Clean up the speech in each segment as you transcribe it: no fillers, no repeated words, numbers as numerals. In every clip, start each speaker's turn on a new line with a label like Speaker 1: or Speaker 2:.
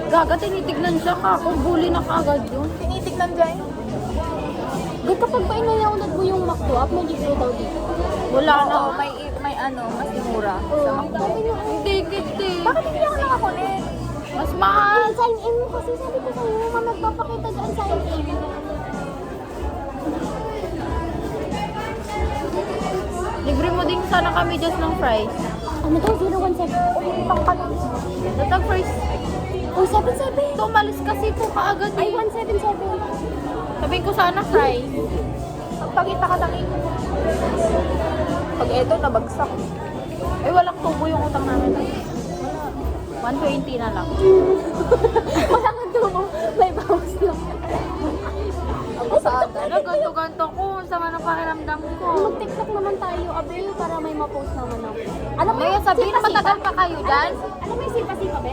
Speaker 1: Gaga, tinitignan siya ka. Kung bully na kaagad yun.
Speaker 2: Tinitignan dyan.
Speaker 3: Di kapag ba inayaunod mo yung McDo app, may libre daw dito.
Speaker 1: Wala na.
Speaker 2: Oo, may ano, mas mura sa McDo.
Speaker 1: Hindi, kiti.
Speaker 2: Bakit hindi ako nakakulit?
Speaker 1: Mas mahal.
Speaker 3: Sign in mo kasi sabi ko sa'yo, mga magpapakita dyan sign in.
Speaker 1: Libre mo din sana kami just ng fries.
Speaker 3: Ano daw, 017?
Speaker 2: Pang kalang.
Speaker 1: Datang fries.
Speaker 3: Oh, 77.
Speaker 1: Tumalis kasi ko kaagad
Speaker 3: Ay,
Speaker 1: eh.
Speaker 3: 177.
Speaker 1: Sabihin ko sana fries.
Speaker 2: Pagpakita ka lang eh. Pag eto, nabagsak.
Speaker 1: Eh, walang tubo yung utang namin. 120 na lang.
Speaker 3: Wala ka tumo. May bawas lang.
Speaker 2: Ang basada.
Speaker 1: Ano, ganto-ganto ko. Sama ng pakiramdam ko.
Speaker 3: Mag-tiktok naman tayo, Abel, para may ma-post naman ako. Alam mo,
Speaker 1: Ngayon, sabihin na matagal pa kayo dyan.
Speaker 3: Alam mo yung sipa-sipa, be?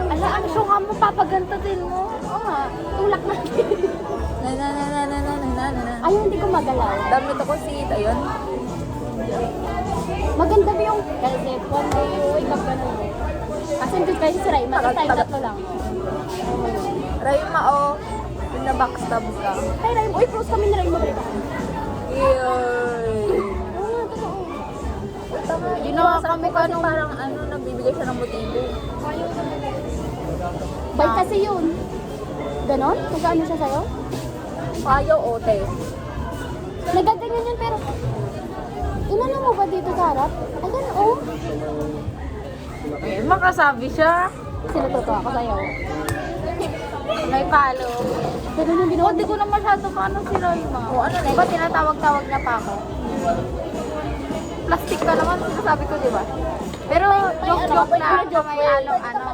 Speaker 1: Ala, ano siya nga mo, papagantatin mo.
Speaker 3: Oo nga, tulak natin.
Speaker 2: Na.
Speaker 3: Ayaw, hindi ko magalaw.
Speaker 2: Damit ako si Ita yun.
Speaker 3: Maganda ba yung kasi one day you wake up ganun mo. Kasi hindi kayo si Raima, tapos tayo tatlo lang.
Speaker 2: Raima, oh. Yung na-backstab ka.
Speaker 3: Ay, Raima, uy, close kami ni Raima, Raima.
Speaker 2: Yoy.
Speaker 3: Oo nga, totoo.
Speaker 2: Tama,
Speaker 1: Yun na nga
Speaker 2: kami kasi parang ano, nagbibigay siya ng motibo.
Speaker 3: Bait kasi yun. Ganon? Nag-ano siya sa'yo?
Speaker 2: Payo, ote.
Speaker 3: Nagaganyan yun, pero inano mo ba dito sa harap? Ay, ganon, oh.
Speaker 1: Eh, makasabi siya.
Speaker 3: Sinututo ako sa'yo.
Speaker 1: May palo.
Speaker 3: Pero yung ginawa,
Speaker 1: Hindi ko na masyado paano si Royma.
Speaker 2: O, ano na
Speaker 1: Diba tinatawag-tawag niya pa ako? Plastic ka naman, sinasabi ko, di ba? Pero joke-joke na, may along ano.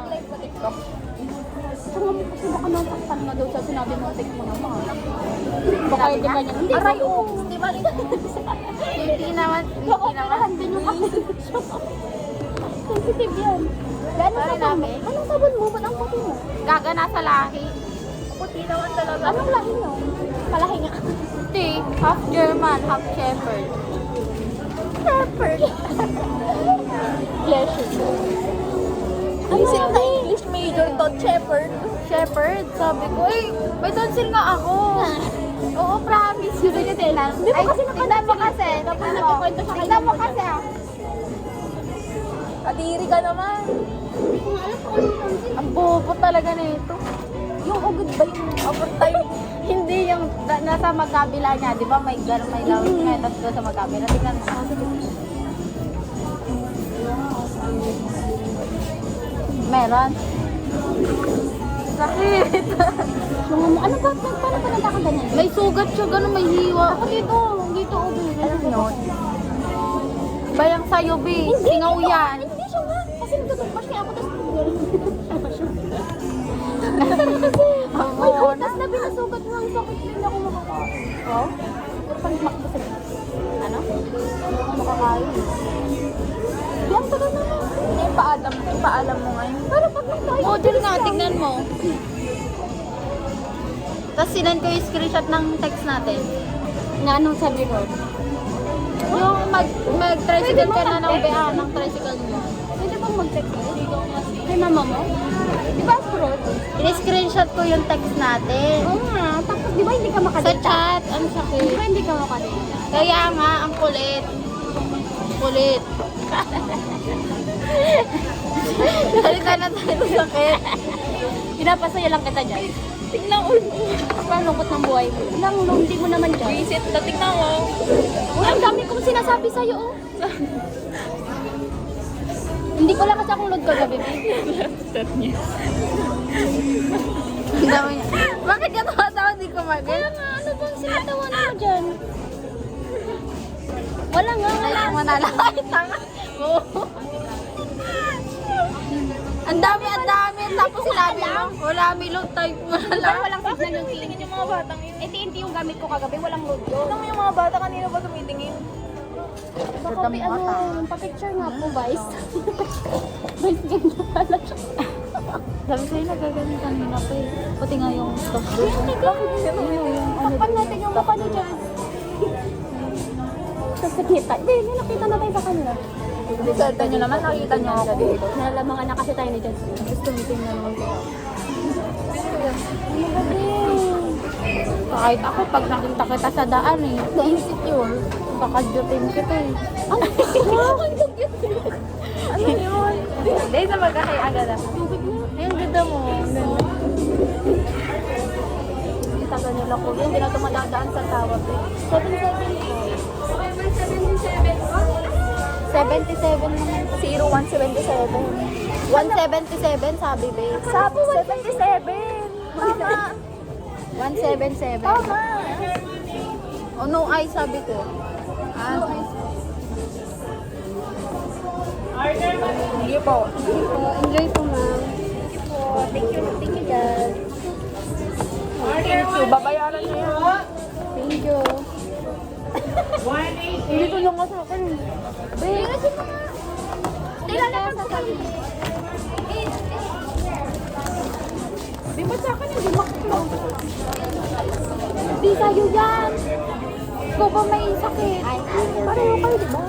Speaker 3: Kasi baka nasaktan na daw sa sinabi mo, take mo naman. Baka hindi ka niya. Hindi,
Speaker 2: Aray,
Speaker 3: oo.
Speaker 2: Di ba?
Speaker 1: Hindi naman,
Speaker 3: Baka
Speaker 1: hindi naman.
Speaker 3: operahan din yung sensitive yan. Gano'ng
Speaker 1: Sorry
Speaker 3: sabon mo?
Speaker 1: namin.
Speaker 3: Anong sabon mo? Ba't ang puti mo?
Speaker 1: Gaga nasa lahi.
Speaker 2: Puti naman talaga.
Speaker 3: Anong lahi nyo? Palahi nga.
Speaker 1: Hindi, half German, half Shepherd.
Speaker 3: Shepherd. Yes.
Speaker 2: Isip na English major to, Shepherd.
Speaker 1: Shepherd, sabi ko, eh, may tonsil nga ako. Oo, promise. Gusto niyo tinan?
Speaker 3: Hindi mo kasi
Speaker 1: tignan mo kasi.
Speaker 3: Tapos
Speaker 1: Tignan mo.
Speaker 3: nagkikwento siya kay
Speaker 1: Tignan mo
Speaker 3: Mama.
Speaker 1: kasi ah.
Speaker 2: Kadiri ka naman.
Speaker 3: Hindi ko alam kung anong tonsil.
Speaker 1: Ang bobo talaga nito.
Speaker 3: Yung ugod ba yung
Speaker 2: Overtime.
Speaker 1: Hindi yung nasa magkabila niya, di ba? May gano'n, may lawit nga, tapos doon sa magkabila. Tingnan mo. Meron. Sakit.
Speaker 3: ano ba? Paano pa nagkakaganyan?
Speaker 1: May sugat siya, gano'n, may hiwa.
Speaker 3: Ako dito. Dito, ugod.
Speaker 1: Alam mo yun? Bayang sa'yo, B. Singaw yan.
Speaker 3: Hindi siya nga. Kasi nagtutugmas kaya ako tapos may butas na binasugat mo ang sakit din ako makakain.
Speaker 1: Oh?
Speaker 3: Pag-makbo sa ano? Ako makakain. Yan, tagal na na.
Speaker 2: Ipaalam mo ngayon.
Speaker 3: Pero pag nagtayo,
Speaker 1: Oo, dyan nga, tignan mo. Tapos sinend ko yung screenshot ng text natin.
Speaker 3: na anong sabi ko?
Speaker 1: Yung mag-tricycle ka na ng BA, ng tricycle mo.
Speaker 3: Pwede bang mag-text mo? Kay mama mo? Di ba abroad?
Speaker 1: In-screenshot ko yung text natin.
Speaker 3: Oo nga. Tapos di ba hindi ka
Speaker 1: Sa
Speaker 3: makadita?
Speaker 1: chat, ang
Speaker 3: Di
Speaker 1: sakit.
Speaker 3: ba hindi ka makadita?
Speaker 1: Kaya nga, ang kulit. Kulit. Salita na tayo sa sakit.
Speaker 3: Pinapasaya lang kita dyan.
Speaker 2: Tingnan mo.
Speaker 3: Parang lungkot ng buhay mo. Lang, hindi mo naman dyan.
Speaker 2: Visit na, tingnan mo.
Speaker 3: Uy, ang dami kong sinasabi sa'yo, oh. Hindi ko lang kasi akong load kagabi, babe.
Speaker 1: Ang dami niya. Bakit ka tawa-tawa di ko
Speaker 3: Kaya
Speaker 1: mag-get?
Speaker 3: nga, ano bang sinatawanan mo dyan? Wala nga, wala.
Speaker 1: Manala. Ay, tanga. Oo. Ang dami. Tapos sinabi mo, wala may load type mo na lang.
Speaker 3: Pero walang signal yung
Speaker 2: Tingin yung mga batang yun.
Speaker 3: AT&T yung gamit ko kagabi, walang load yun.
Speaker 2: Tingnan mo yung mga bata kanina ba tumitingin?
Speaker 3: Baka
Speaker 1: Ganda
Speaker 3: may
Speaker 1: mo ata.
Speaker 3: yung pa-picture nga po, guys. Guys, ganda pala siya.
Speaker 1: Sabi sa'yo, nagagaling kanina pa eh. Pati nga yung stuff doon.
Speaker 3: Takpan natin yung mukha niya dyan. Tapos nakita. Hindi, nakita na tayo sa kanila.
Speaker 2: Swerte nyo naman, nakita nyo ako.
Speaker 3: Nalalamangan na kasi tayo ni Jess. Tapos tumitingnan naman ko.
Speaker 1: Kahit ako, pag nakita kita sa daan eh, insecure. Kakadyutin kita eh.
Speaker 3: Ano yun?
Speaker 1: Hindi, sa magkakaiagad ako. Ayun, ganda mo.
Speaker 3: Itagal nila ko. Hindi na tumadadaan sa tawag. 77 naman.
Speaker 2: 0177.
Speaker 1: 177 sabi, babe.
Speaker 2: Sabi 77. Tama.
Speaker 1: 177.
Speaker 2: Tama.
Speaker 1: Oh, no eyes sabi ko.
Speaker 2: Hindi po.
Speaker 3: Enjoy po, ma'am.
Speaker 2: Thank you,
Speaker 3: Dad.
Speaker 2: Thank you. Babayaran nyo yan.
Speaker 3: Thank you.
Speaker 1: Hindi ko lang sa akin.
Speaker 3: Babe, kasi mga...
Speaker 1: Tila na sa sabi. Di ba sa akin hindi makaklo?
Speaker 3: Di sa'yo yan.
Speaker 1: Ikaw ba may sakit?
Speaker 3: Pareho kayo, di ba?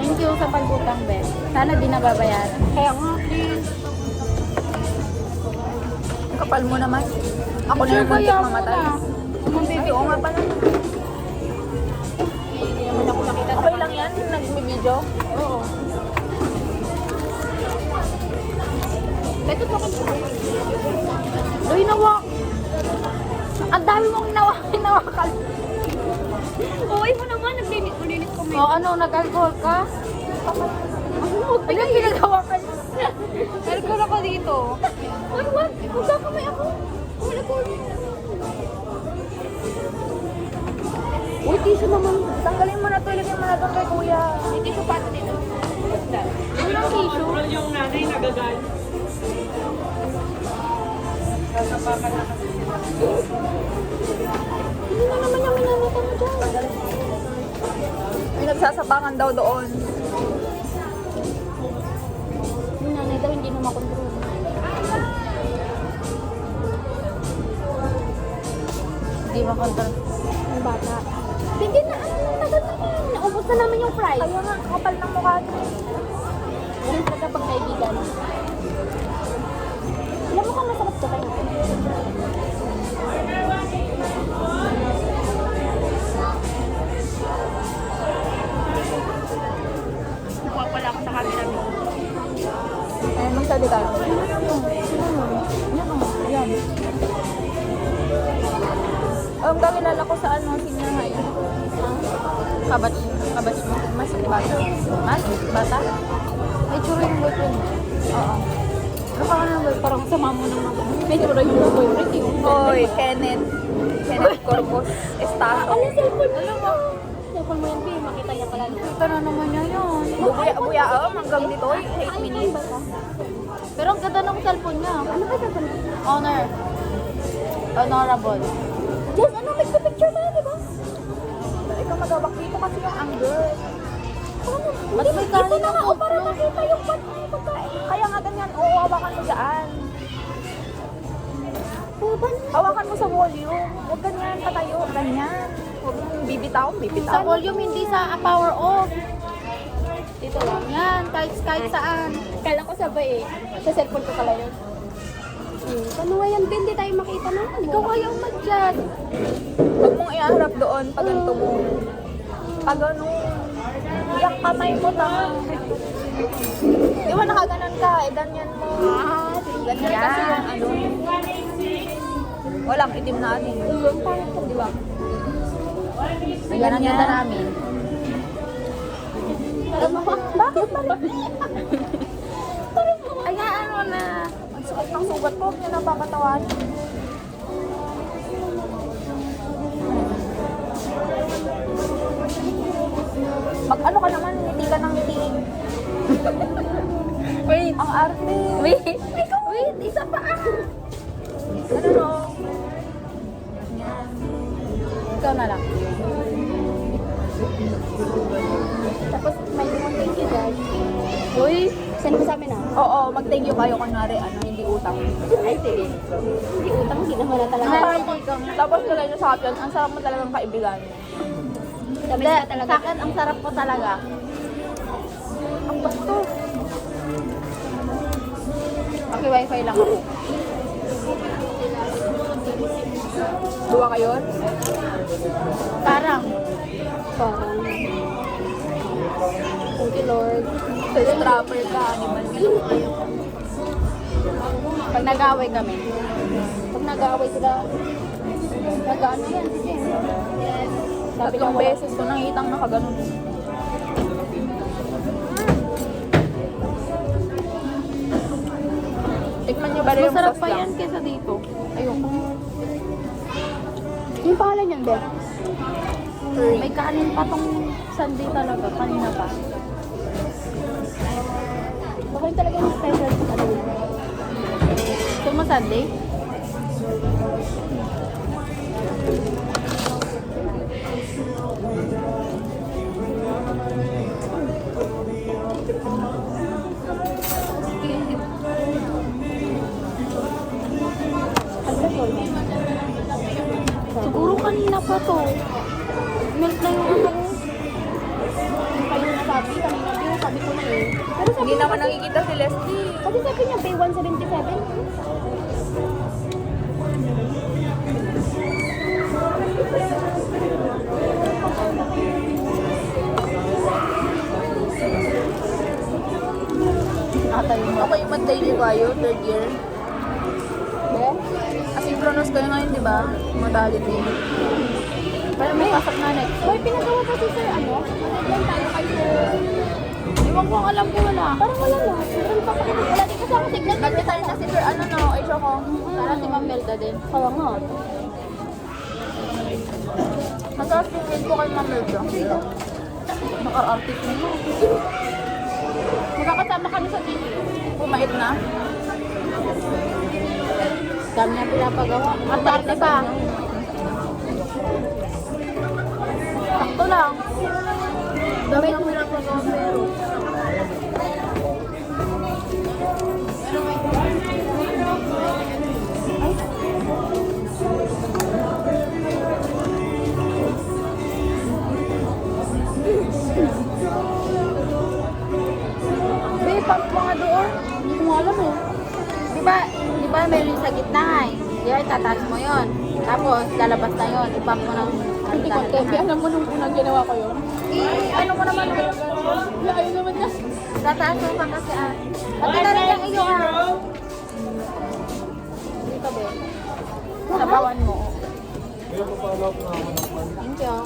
Speaker 1: Thank you sa pagbutang, Ben. Sana di nababayaran.
Speaker 2: Kaya nga. Kapal mo naman. Ako na yung muntik mamatay. Ay, oo nga pala.
Speaker 3: Hindi naman ako nakita.
Speaker 2: Okay lang yan, nag-video.
Speaker 3: Oo. Beto, bakit po?
Speaker 1: Uy, nawak! Ang dami mong hinawakan.
Speaker 3: Uy mo naman, naglinis ko.
Speaker 1: O ano, nag-alcohol ka? Ano pinagawakan? Alcohol ako dito.
Speaker 3: Uy, wag! Magkakamay ako. Wala ko.
Speaker 2: Uy, tissue naman. Tanggalin mo na to, ilagay mo na doon kay kuya.
Speaker 3: May tissue pa ito dito.
Speaker 1: Walang tissue.
Speaker 4: Yung nanay nagagal.
Speaker 3: Hindi na naman yung minanatan mo dyan.
Speaker 2: May nagsasabangan daw doon.
Speaker 3: Yung nanay daw hindi na makontrol.
Speaker 1: Hindi makontrol.
Speaker 3: Yung bata. Bigyan na ano nang tagal naman. Naubos na namin yung fries.
Speaker 2: Kaya nga, kapal ng mukha niyo.
Speaker 3: Ganun talaga pag kaibigan. Alam mo kung masarap ka tayo.
Speaker 2: Nakapala ako sa camera mo. Ayun, magsalita. Yan. Kakilala ko sa ano, senior high.
Speaker 1: Kabats mo. Mas bata. Mas bata? May tsura yung boyfriend mo.
Speaker 2: Oo.
Speaker 1: Ano ka nga ba? Parang sama mo naman. May tsura yung boyfriend yung
Speaker 2: Hoy, Kenneth Corpus Estato.
Speaker 3: Ano cellphone mo? Cellphone mo yan, Pi. Makita niya pala.
Speaker 1: Kita na naman niya yun.
Speaker 2: Bubuya hanggang dito, 8 minutes.
Speaker 1: Pero ang ganda ng cellphone niya.
Speaker 3: Ano ba cellphone mo?
Speaker 1: Honor. Honorable.
Speaker 3: Jess, ano? Picture tayo, di ba?
Speaker 2: Ikaw magawak dito kasi yung angle.
Speaker 1: Ba't may
Speaker 3: Ito
Speaker 1: kanin
Speaker 3: na
Speaker 1: ng
Speaker 3: nga, o, para
Speaker 1: utlo?
Speaker 3: makita yung pagkain.
Speaker 2: Kaya nga ganyan, oo, hawakan mo dyan.
Speaker 3: Puban.
Speaker 2: Hawakan mo sa volume. Huwag ganyan, patayo, ganyan. Huwag mong bibitaw.
Speaker 1: Sa volume, hindi sa power off. Dito lang. Yan, kahit saan.
Speaker 3: Kala ko sabay eh. Sa cellphone ko pala yun. Paano nga yan, Ben? Di tayo makita naman.
Speaker 1: Ikaw kaya umadyan.
Speaker 2: Huwag mong iharap doon pag ganito mo. Pag ano, iyak kamay mo, tama. Di ba nakaganan ka, ganyan mo. Ganyan kasi yung ano. Walang itim na ano. Di ba?
Speaker 1: Yan ang ganda namin.
Speaker 2: Bakit ba?
Speaker 1: Ayaan mo na.
Speaker 2: Ang sakit ng sugat ko, huwag niyo napapatawan. Mag ano ka naman, ngiti ka ng ngiti.
Speaker 1: Wait.
Speaker 2: Ang arte.
Speaker 1: Wait. Wait, isa pa.
Speaker 2: Ano no?
Speaker 1: Ikaw na lang.
Speaker 3: Tapos may limang thank you, guys.
Speaker 1: Uy.
Speaker 3: Send mo sa amin ah.
Speaker 2: Oo, mag-thank you kayo kunwari, ano, hindi utang.
Speaker 3: Ay, sige. Hindi utang, hindi naman na talaga.
Speaker 2: Tapos lagay nyo sa caption, ang sarap mo talagang kaibigan.
Speaker 3: Tamis
Speaker 1: Hindi,
Speaker 3: ka talaga.
Speaker 1: sa akin, ang sarap ko talaga.
Speaker 2: Ang basto.
Speaker 1: Okay, wifi lang ako.
Speaker 2: Duwa kayo?
Speaker 1: Parang,
Speaker 3: Parang. Thank you, Lord.
Speaker 2: Sa trapper ka, animal ka.
Speaker 1: pag nag-away kami,
Speaker 3: Pag nag-aaway sila, nag-ano yan, sige. Sabi niya,
Speaker 2: Tatlong beses ko nakitang nakaganon. Tikman nyo ba rin yung
Speaker 1: masarap
Speaker 2: sauce
Speaker 1: pa
Speaker 2: lang?
Speaker 1: yan kesa dito. Ayoko.
Speaker 3: Yung pangalan niyan, Be?
Speaker 1: May kanin pa tong sundae talaga, kanina pa.
Speaker 3: Baka yun talaga yung special sa ano.
Speaker 1: Gusto mo sundae? Siguro kanina pa to. Melt na yung ano.
Speaker 3: Kayo na sabi, kanina din, sabi ko na eh. Pero sabi
Speaker 2: Hindi
Speaker 3: niya
Speaker 2: naman
Speaker 3: kasi,
Speaker 2: nakikita si Leslie.
Speaker 3: kasi sabi niya, pay 177.
Speaker 1: Ata yung
Speaker 2: Ako yung mag-daily kayo, third year.
Speaker 3: Be?
Speaker 2: Asynchronous kayo ngayon, di ba? Modality.
Speaker 1: Pero may pasok na next.
Speaker 3: Boy, pinagawa kasi sir, ano? Mag-deadline tayo kay sir.
Speaker 1: Iwan ko, alam ko wala.
Speaker 3: Parang wala na. Meron pa kasi wala din kasi ako signal.
Speaker 2: Nag-retire na si Sir, ano no, ay ko.
Speaker 1: Para si Ma'am Melda din.
Speaker 3: Kawa nga.
Speaker 2: Masarap yung grade ko kay Ma'am Melda.
Speaker 1: Naka-artist mo. Magkakasama kami sa TV.
Speaker 2: Pumait na.
Speaker 1: Dami na pinapagawa. At arte pa. Sakto lang. Dami na pinapagawa pero. Babe, pump mo nga doon. Hindi ko nga alam eh. Di ba meron sa gitna eh. Di ba itataas mo yon. Tapos lalabas na yon. I-pump mo ng
Speaker 3: Hindi ko, Tepi, alam mo nung unang ginawa ko yun?
Speaker 1: ano mo naman yun?
Speaker 3: Ayaw naman na.
Speaker 1: Tataas mo pa kasi ah. Pati na rin ang iyo ah. Dito ba? Sabawan mo. Thank you.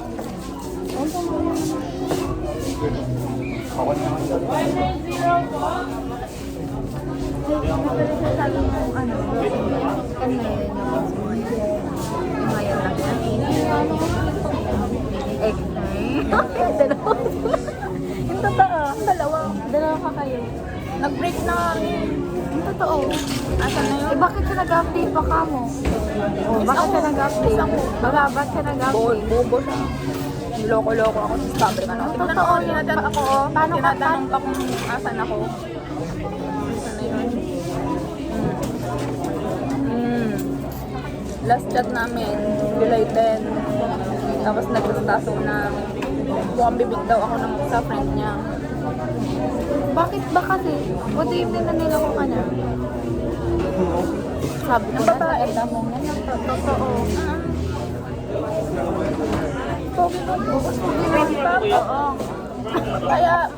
Speaker 1: Sabi mo ano? Kanina yun. Ngayon lang yan. Egg. Dalawa. Yung totoo. Dalawa ka kayo.
Speaker 2: Nag-break na kami.
Speaker 1: Yung totoo.
Speaker 2: Asan na yun?
Speaker 1: Eh, bakit ka nag-update pa ka mo? Oh, bakit ka nag-update? Bakit ka nag-update?
Speaker 2: Bobo siya. Niloko-loko ako sa fabric. Ano? Tingnan
Speaker 1: Totoo
Speaker 2: mo,
Speaker 1: yun.
Speaker 2: tinatan ako.
Speaker 1: Paano ka-
Speaker 2: Tinatanong pa kung asan ako. Asan na yun? Last chat namin, July 10. Tapos nagtastaso na mukhang bibig daw ako ng sa friend niya.
Speaker 1: Bakit ba kasi? What do you mean na niloko ka na? Sabi ko
Speaker 2: Ang
Speaker 1: na,
Speaker 2: babae.
Speaker 1: ganda mo nga. Totoo.
Speaker 2: Pogi ko po. Oo.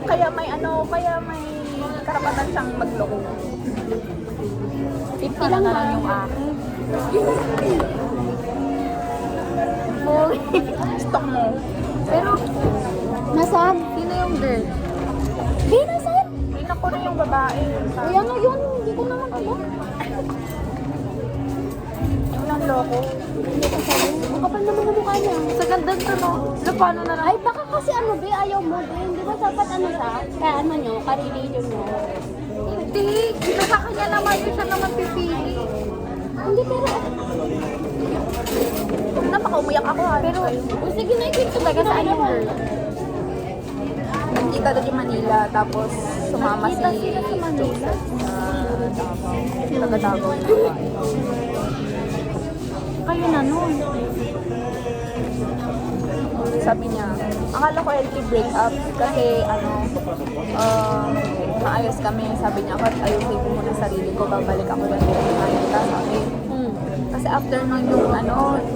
Speaker 2: Kaya may karapatan siyang magloko.
Speaker 1: 50 lang na yung akin. Pogi.
Speaker 2: Stock mo.
Speaker 1: Pero,
Speaker 3: Nasaan?
Speaker 1: sino yung girl?
Speaker 3: Be, nasaan?
Speaker 2: Tingnan ko na yung babae.
Speaker 3: Kaya nga yun, hindi ko naman alam.
Speaker 2: Yung nanloko.
Speaker 3: Ang kapal naman ang mukha niya.
Speaker 1: Sa ganda to, no? Ano, paano na lang?
Speaker 3: Ay, baka kasi ano, Be, ayaw mo din. Di ba dapat ano siya? Kaya ano nyo, ka-religion nyo.
Speaker 1: Hindi. Ito sa kanya naman. Ito siya naman pipili.
Speaker 3: Hindi, pero...
Speaker 2: Na makaumiyak ako ha.
Speaker 3: Pero, oh, sige na, ikwento mo.
Speaker 1: Taga saan yung
Speaker 3: ginawa.
Speaker 1: girl?
Speaker 2: Nagkita doon yung Manila. Tapos sumama si
Speaker 1: Nagkita sila sa Manila?
Speaker 2: taga-Davao yung babae.
Speaker 1: Kayo na nun.
Speaker 2: Sabi niya, Akala ko healthy breakup kasi maayos kami. Sabi niya, ayusin ko muna sarili ko, babalik ako lang kita sa akin. Kasi after nun yung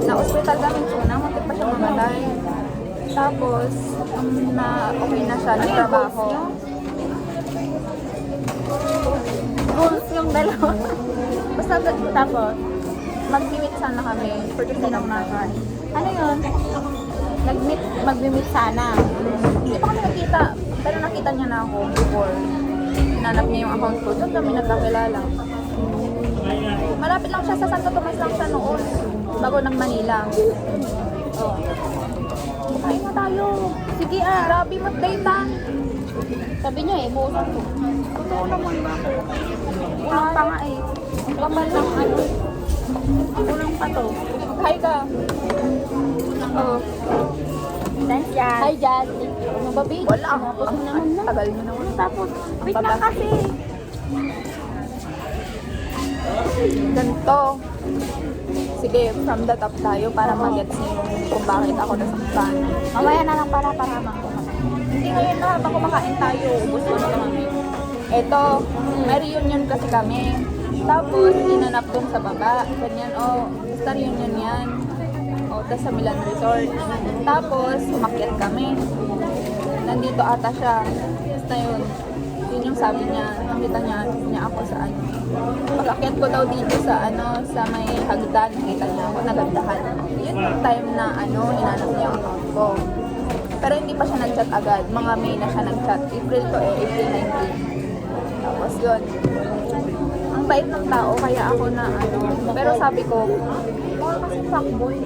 Speaker 2: na-hospital kami una, muntik pa siya mamatay. Tapos, okay na siya, nagtrabaho.
Speaker 1: Goals yung dalawa.
Speaker 2: Basta tapos, mag-meet sana kami for the sake of nakain.
Speaker 1: Ano yun? Mag-meet sana.
Speaker 2: Hindi pa kami nakita, pero nakita niya na ako before. Hinanap niya yung account ko, doon kami nagkakilala. Malapit lang siya sa Santo Tomas lang siya noon, bago ng Manila. Oh. Kain na tayo. Sige grabe mag-date ah.
Speaker 3: Sabi niya eh, buusan ko.
Speaker 2: Totoo naman ba ako? Kulang pa nga eh. Ang kapal ng kulang pa to. Hi ka. Oo.
Speaker 1: Thanks, Jan.
Speaker 3: Hi, Jan. Ano ba, babe?
Speaker 2: Wala.
Speaker 3: Tapos mo naman na.
Speaker 2: Tagal mo naman.
Speaker 1: Tapos, wait na kasi.
Speaker 2: Ganito. Sige, from the top tayo para mag-gets niyo kung bakit ako nasaktan.
Speaker 1: Mamaya na lang para habang
Speaker 2: Hindi ngayon na habang kumakain tayo. Ubus mo na kami. Eto, may reunion kasi kami. Tapos, hinanap dun sa baba. Ganyan, basta reunion yan. Tapos sa Milan Resort. Tapos, umakyat kami. Nandito ata siya. Basta yun. Yun yung sabi niya. Nakita niya ako sa ano. Pag-akyat ko daw dito sa sa may hagdan. Nakita niya ako, nagandahan. Yun yung time na hinanap niya yung account ko. Pero hindi pa siya nag-chat agad. Mga May na siya nag-chat. April to April 19. Tapos yun. Ang bait ng tao, kaya ako na Pero sabi ko, kasi fuckboy.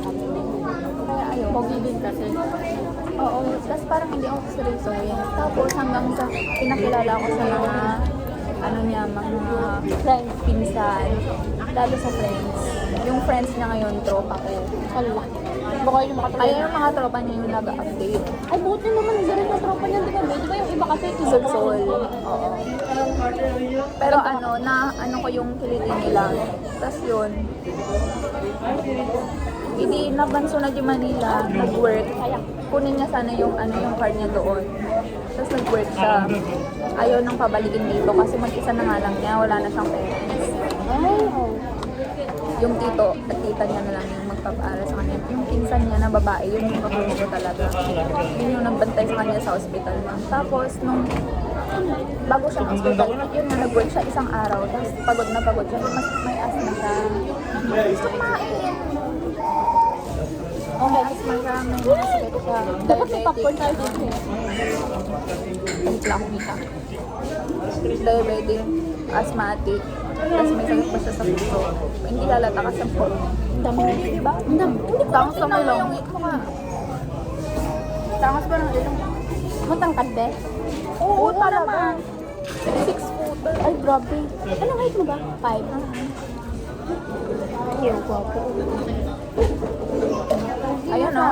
Speaker 2: Kaya ayaw.
Speaker 1: Pogi din kasi.
Speaker 2: Oo, tapos parang hindi ako seryoso yan. Tapos hanggang sa pinakilala ko sa mga mga
Speaker 3: Friends.
Speaker 2: pinsan, lalo sa friends. Yung friends niya ngayon, tropa ko.
Speaker 3: Wala. Baka yung makatulog.
Speaker 2: Kaya yung mga tropa niya yung nag-update.
Speaker 3: Ay, buti naman. Ganun yung tropa niya, di ba? Di ba yung iba kasi
Speaker 2: Sol. Oo. Pero ko yung kilitin nila. Tapos yun, hindi nabanso na di Manila, nag-work. Kunin niya sana yung yung card niya doon. Tapos nag-work siya. Ayaw nang pabalikin dito kasi mag-isa na nga lang niya, wala na siyang parents.
Speaker 3: Ay,
Speaker 2: Yung tito at tita niya na lang yung magpapaaral sa kanya. Yung pinsan niya na babae, yun yung katulong ko talaga. Yun yung nagbantay sa kanya sa hospital. Tapos nung bago siya ng hospital, yun na nag-work siya isang araw. Tapos pagod na siya. Mas may asthma siya. Gusto kumain. Okay, asthma siya. May sakit siya.
Speaker 3: dapat may popcorn
Speaker 2: Diabetic.
Speaker 3: tayo dito.
Speaker 2: Ang lang kita. Diabetic, asthmatic. Tapos may sakit pa siya sa puso. Hindi lalata ka sa puso.
Speaker 3: Ang dami na yun, di ba? Ang dami. Hindi ko
Speaker 2: Tangos
Speaker 3: tingnan
Speaker 2: na
Speaker 3: mo
Speaker 2: yung mukha. Tangos ba ng ilong?
Speaker 3: Matangkad, be?
Speaker 2: Oo, talaga. 6 foot.
Speaker 3: Ay, grabe. Anong height mo ba? 5. Ay, gwapo.
Speaker 2: Ayun o.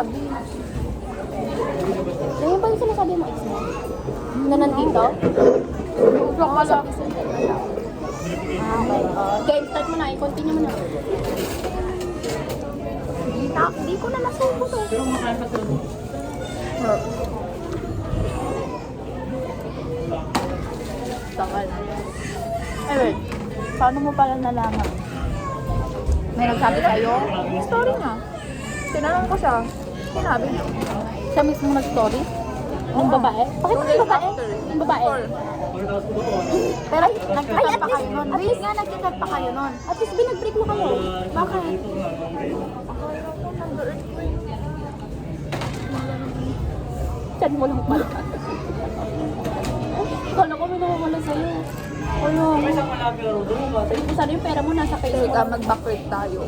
Speaker 3: Ayun ba yung sinasabi mo, ex mo? Na nandito?
Speaker 2: Joke ka lang.
Speaker 3: Game start mo na, i-continue mo na.
Speaker 2: Hindi ko na nasubo to.
Speaker 1: Takal. Anyway, paano mo pala nalaman? May nagsabi sa'yo?
Speaker 2: Story niya. Tinanong ko siya. Sinabi niya.
Speaker 1: Siya mismo nag-story?
Speaker 3: Yung babae? Bakit yung babae? Yung babae?
Speaker 1: Pero nag-chat pa
Speaker 3: least-
Speaker 1: kayo nun.
Speaker 3: at
Speaker 1: At least nga nag-chat pa kayo nun.
Speaker 3: At least binag-break mo kayo.
Speaker 1: Bakit?
Speaker 3: Chan mo lang pala. Kala ko may nawawala sa'yo. Ano? Sabi ko sana yung pera mo nasa
Speaker 2: Teka,
Speaker 3: Facebook.
Speaker 2: mag-backward tayo.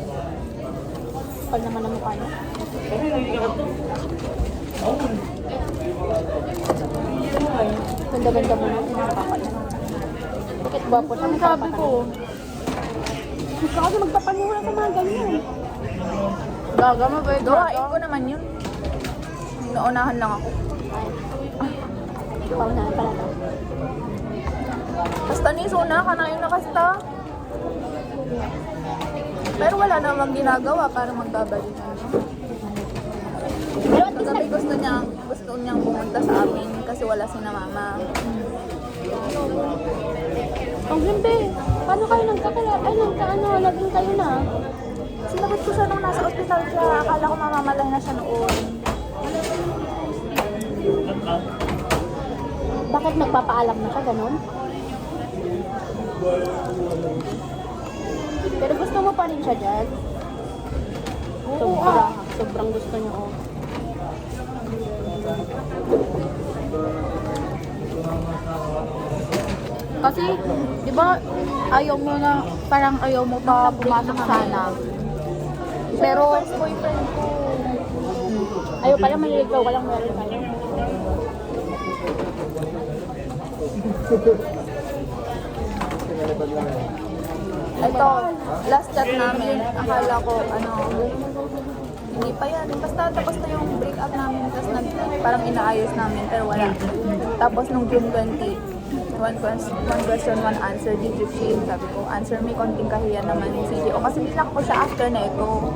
Speaker 3: Pag naman ang mukha niya. Ganda-ganda mo na. Nakakapala. Bakit ba po siya?
Speaker 1: Sabi ko,
Speaker 3: Gusto kasi magpapanura sa mga ganyan.
Speaker 1: gaga mo ba ito?
Speaker 2: Gawain ko naman yun. Naunahan lang ako.
Speaker 3: Paunahan pala to.
Speaker 2: Basta ni Suna, kanayon na kasta. Pero wala namang ginagawa para magbabalik.
Speaker 3: Pero at
Speaker 2: Kagabi gusto niyang pumunta sa amin kasi wala si na mama.
Speaker 3: Ang ganda. Paano kayo naging kayo na?
Speaker 2: Sinagot ko siya nung nasa ospital siya. Akala ko mamamalay na siya noon.
Speaker 3: Bakit nagpapaalam na siya, ganun? Pero gusto mo pa rin siya dyan? Sobrang gusto niya, oh.
Speaker 1: Kasi, di ba, ayaw mo na, parang ayaw mo pa pumasok sana.
Speaker 2: Pero first boyfriend ko.
Speaker 3: Ayaw pala maliligaw, walang meron kayo.
Speaker 2: Ito, last chat namin. Akala ko, hindi pa yan. Basta tapos na yung break up namin. Tapos parang inaayos namin, pero wala. Tapos nung June 20, one question, one answer, did you cheat? Sabi ko, answer me, konting kahiyan naman yung CGO. Kasi binlock ko siya after na ito.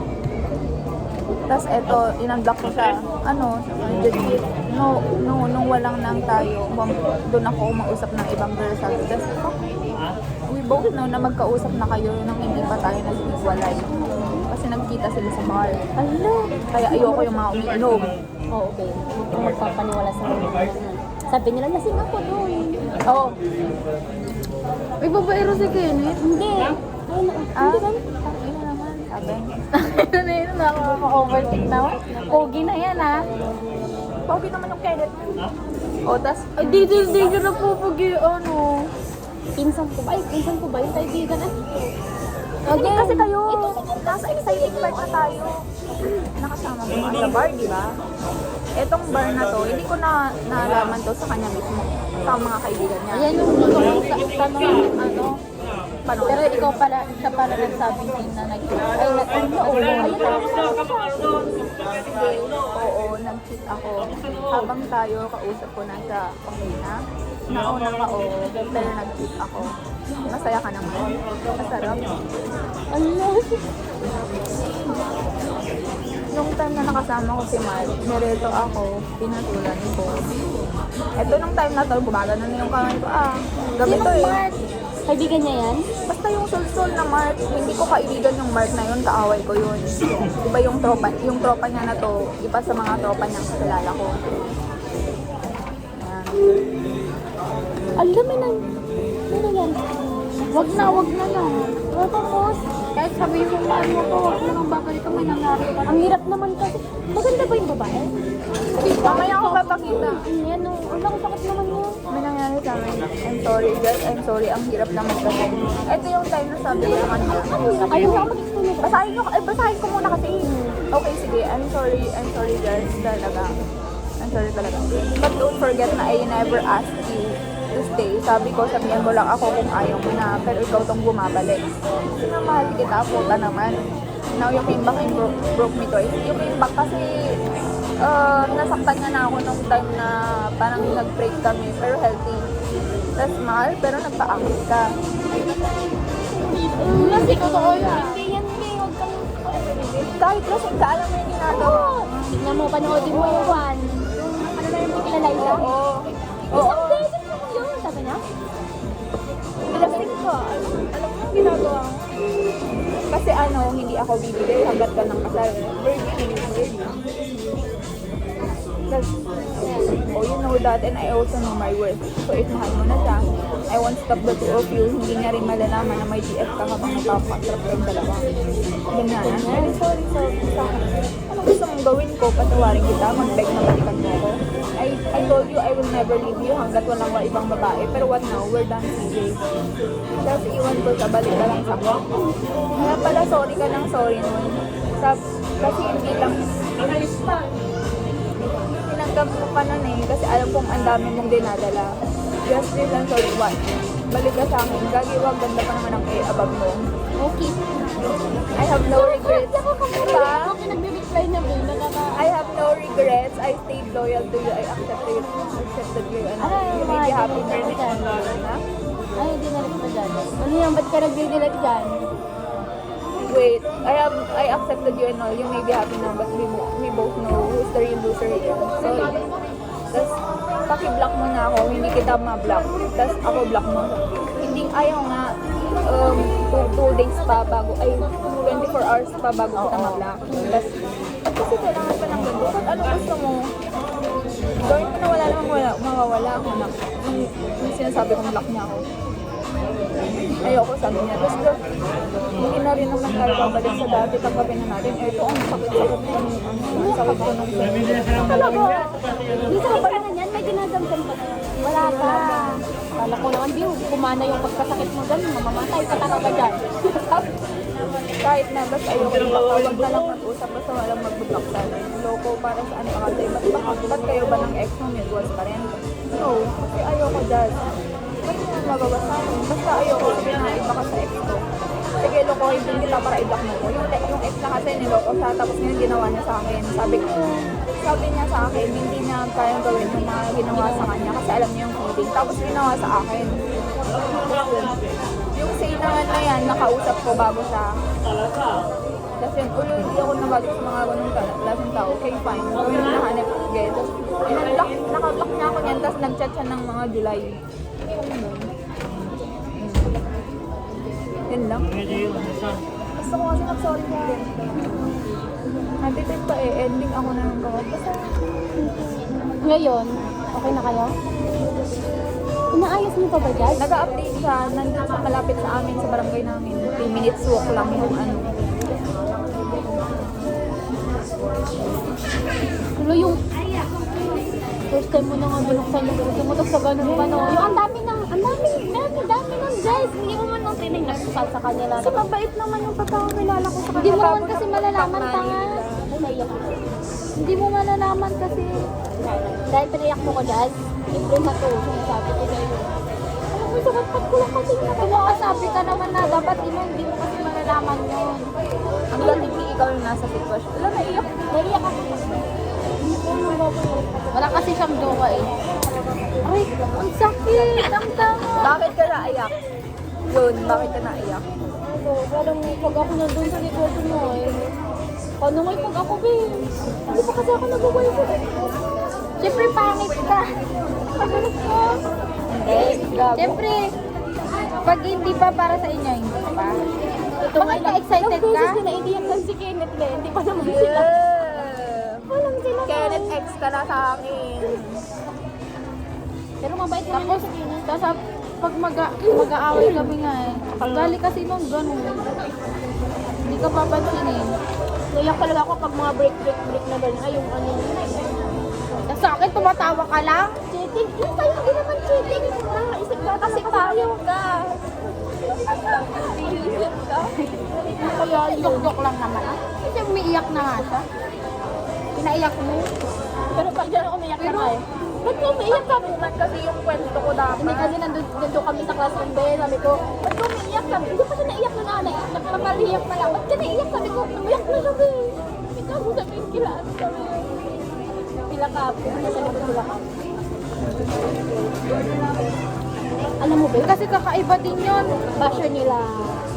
Speaker 2: Tapos eto, in-unblock ko siya. Did you cheat? No, nung walang nang tayo, doon ako umausap ng ibang girl. Sabi ko, we both know na magkausap na kayo nang hindi pa tayo nag-iwalay. Kasi nagkita sila sa bar.
Speaker 3: Ano?
Speaker 2: Kaya ayoko yung mga umiinom.
Speaker 3: Oh, okay. Kung magpapaniwala sa mga. Sabi nila, lasing ako doon.
Speaker 2: Oo.
Speaker 1: Ay, babaero si Kenneth.
Speaker 3: Hindi.
Speaker 2: Ina naman, sabi.
Speaker 1: Ano yun, nakaka-overtake naman. Pogi na yan, ha?
Speaker 2: Pogi naman yung Kenneth. O, tas,
Speaker 1: Ay, di ka na po pogi, ano.
Speaker 3: Pinsan ko ba? Ay, pinsan ko ba? Yung kaibigan na.
Speaker 2: hindi kasi kayo, nasa exciting part na tayo. Nakasama mo nga sa bar, di ba? Etong bar na to, hindi ko na nalaman to sa kanya mismo. Sa mga kaibigan niya.
Speaker 1: Ayan yung gusto ko sa tanong, ano.
Speaker 2: Paano?
Speaker 1: Pero ikaw pala, siya pala nagsabi din na ayun na,
Speaker 2: Oo, nag-cheat ako. Habang tayo, kausap ko na siya, okay na. Nauna ka, pero nag-cheat ako. Masaya ka naman. Masarap. Nung time na nakasama ko si Mark, nireto ako, pinatulan ko. Eto nung time na to, gumagano na yung kamay ko. Gabi to eh.
Speaker 3: Mark? Kaibigan niya yan?
Speaker 2: Basta yung sul-sul na Mark, hindi ko kaibigan yung Mark na yun, kaaway ko yun. Iba yung tropa niya na to, iba sa mga tropa niyang kakilala ko.
Speaker 3: Alam mo na. Ano yan?
Speaker 1: wag na lang. Tapos, kahit sabihin mo mahal mo ko, wag mo nang babalik ka, may nangyari ka.
Speaker 3: Ang hirap naman kasi. Maganda ba yung babae?
Speaker 2: Mamaya ako papakita.
Speaker 3: Yan, no. Ang sakit naman yun.
Speaker 2: May nangyari sa amin. I'm sorry, guys. I'm sorry. Ang hirap naman kasi. Ito yung time na sabi ko naman niya.
Speaker 3: Ayaw na ako mag-explain.
Speaker 2: Basahin ko muna kasi. Okay, sige. I'm sorry, guys. Talaga. I'm sorry talaga. But don't forget na I never asked you to stay. Sabi ko, sabihan mo lang ako kung ayaw mo na. Pero ikaw tong bumabalik. Sinamahal kita, puta naman. Now you came back and broke me twice. You came back kasi nasaktan niya na ako nung time na parang nag-break kami. Pero healthy. Tapos mahal, pero nagpa-act ka.
Speaker 1: Kasi totoo yan.
Speaker 3: Hindi yan, hindi. Huwag kang...
Speaker 2: Kahit lasing ka, alam mo yung ginagawa.
Speaker 3: Tignan mo, panoodin mo yung one. Yung ano na yung kilalayla.
Speaker 2: Oo.
Speaker 3: Isang beses lang yun, sabi niya.
Speaker 2: Lasing ka. Alam mo yung ginagawa mo. Kasi hindi ako bibigay hanggat ka ng kasal. Virgin. You know that and I also know my worth. So if mahal mo na siya, I won't stop the two of you. Hindi niya rin malalaman na may GF ka habang nagpapatrap kayong dalawa. Ganyan. Sorry. Ano gusto mong gawin ko? Patawarin kita. Mag-beg na balikan mo ako. I told you I will never leave you hanggat walang ibang babae. Pero what now? We're done, CJ. Tapos iwan ko sa balik ka lang sa ko. Kaya pala sorry ka ng sorry nun. Kasi hindi lang tinanggap mo pa nun eh. Kasi alam kong ang dami mong dinadala. Just this and sorry what? Balik ka sa akin. Gagiwag, ganda pa naman ang above mo.
Speaker 3: Okay.
Speaker 2: I have no regrets. Diba?
Speaker 3: Okay, nagbe-reply na ba?
Speaker 2: I have no regrets. I stayed loyal to you. I accepted you. And you made me happy now.
Speaker 3: Ay, hindi na rin pa dyan. Ano yan? Ba't ka nagdidilat dyan?
Speaker 2: wait, I accepted you and all, you may be happy now, but we both know who's the real loser here. So, tapos, paki-block mo na ako, hindi kita ma-block. Tapos, ako block mo. Hindi, ayaw nga, 2 days pa bago, 24 hours pa bago kita ma-block. Tapos, kasi kailangan pa ng ganito. Ba't ano gusto mo? Gawin mo na wala namang mawawala ako na. Yung sinasabi kong block niya ako. Ayoko, sabi niya. Tapos, hindi na rin naman tayo babalik sa dati. Tanggapin na natin. Ito, ang sakit-sakit ko nung ang sakit ko nung
Speaker 3: Talaga. Dito ka pa naman yan, may dinadamdam pa. Wala pa. Kala ko naman, Bill, kumana yung pagkasakit mo dyan, mamamatay ka talaga dyan.
Speaker 2: kahit na basta ayoko yung wag na lang mag-usap basta walang mag-block tayo. Loko para sa ano kasi ba't kayo ba ng ex mo mutuals pa rin? No, kasi ayoko dyan. Ba't mo magawa sa akin? Basta ayoko, sige na iba ka sa ex ko. Sige, lokohin din kita para i-block mo ko. Yung ex na kasi niloko siya, tapos ngayon ginawa niya sa akin. Sabi niya sa akin, hindi niya kayang gawin yung mga ginawa sa kanya kasi alam niya yung feeling. Tapos ginawa sa akin. Yung say naman na yan, nakausap ko bago siya. Tapos yun, hindi ako nabago sa mga ganun klaseng tao. Okay, fine. Gawin mo nahanap. Okay. Tapos naka-block niya ako niyan, tapos nag-chat siya ng mga July. Yun lang. Gusto ko kasi mag-sorry mo din. Natitin pa ending ako na ng gawag. Basta,
Speaker 3: Ngayon, okay na kayo? Inaayos niyo pa ba dyan?
Speaker 2: nag-update siya, nandun sa malapit sa amin, sa barangay namin. 3 minutes walk lang yung ano.
Speaker 3: Tulo yung first time mo na nga binuksan yung tumutok sa ganun pa, no? Yung ang dami ng guys. Hindi mo man nung tinig nagsusal sa kanila.
Speaker 2: Kasi mabait naman yung pagkakang kilala ko sa kanya.
Speaker 3: Hindi mo naman
Speaker 2: Tapos
Speaker 3: kasi
Speaker 2: ang
Speaker 3: malalaman
Speaker 2: pagkakang
Speaker 3: tanga. Ay, naiyak ako. Hindi mo malalaman kasi. Dahil pinayak mo ko, Jazz. Libre na to. Sinasabi ko sa'yo. Alam mo, sakot ko lang kasi nga. Sabi ka naman na dapat hindi mo kasi malalaman yun.
Speaker 2: Ang dating ni ikaw yung nasa sitwasyon. Wala, naiyak.
Speaker 3: Naiyak ako. Wala kasi siyang jowa eh. Ay, ang sakit. Ang tama.
Speaker 2: Bakit ka naiyak? Yun, bakit ka naiyak?
Speaker 3: Ano, parang pag ako nandun sa likod mo eh. Paano nga pag ako, babe? Hindi pa kasi ako nag-away ko. Siyempre, pangit ka. Pagulog ko.
Speaker 2: Hindi, gago.
Speaker 1: Siyempre, pag hindi pa para sa inyo, hindi pa.
Speaker 3: Ito
Speaker 1: Bakit ka excited ka?
Speaker 3: Bakit na idiyak lang si Kenneth na hindi pa naman sila.
Speaker 2: Yeah.
Speaker 3: Walang sila.
Speaker 2: Kenneth X ka na sa akin.
Speaker 3: Pero mabait naman
Speaker 1: Tapos,
Speaker 3: yun sa Kenneth.
Speaker 1: tapos pag mag-aaway kami nga eh. Gali kasi nung ganun. Hindi ka papansinin.
Speaker 3: Naiyak talaga ako pag mga break na gano'n. Ay, yung ano.
Speaker 1: Tapos sa akin, tumatawa ka lang.
Speaker 3: Cheating. Yung tayo, hindi naman cheating. Isip ka
Speaker 2: Kasi payong ka.
Speaker 3: Isip ka.
Speaker 1: Kaya joke lang naman. Kasi umiiyak na nga siya. Pinaiyak mo.
Speaker 3: Pero pag dyan ako umiyak na eh.
Speaker 2: Ba't ka umiiyak ka naman kasi yung kwento ko dapat?
Speaker 3: Hindi kasi nandun kami sa classroom ba, sabi ko, ba't ka umiiyak kami? Hindi pa siya naiyak na nanay, nagpapariyak na lang. Ba't ka naiyak? Sabi ko, umiyak na siya ba eh. Ikaw mo sabihin kila, ano sabi ko. Pila ka, pumunta sa likod pila ka. Alam mo ba?
Speaker 1: Kasi kakaiba din yun.
Speaker 3: Basher nila,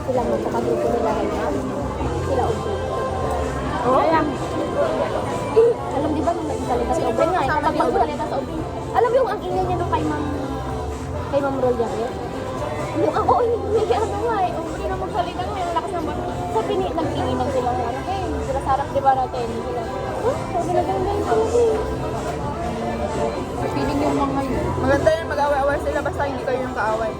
Speaker 3: sila mo sa kagrupo nila ngayon. Sila Obrey.
Speaker 2: Oh?
Speaker 3: Kaya, alam di ba nung nagsalita si Obrey nga, kapag magsalita sa Obrey. Alam mo yung ang ingay niya nung kay Ma'am Rolia eh? Yung ako, hindi ano nga eh, Obrey na magsalita nga, yung lakas ng bata. Sabi ni, nag-iinan sila nga, okay, sila sarap di ba natin? Sila, sabi na ganyan sila eh.
Speaker 1: Feeling yung mga yun.
Speaker 2: Maganda yun, mag-away-away sila basta hindi kayo yung kaaway.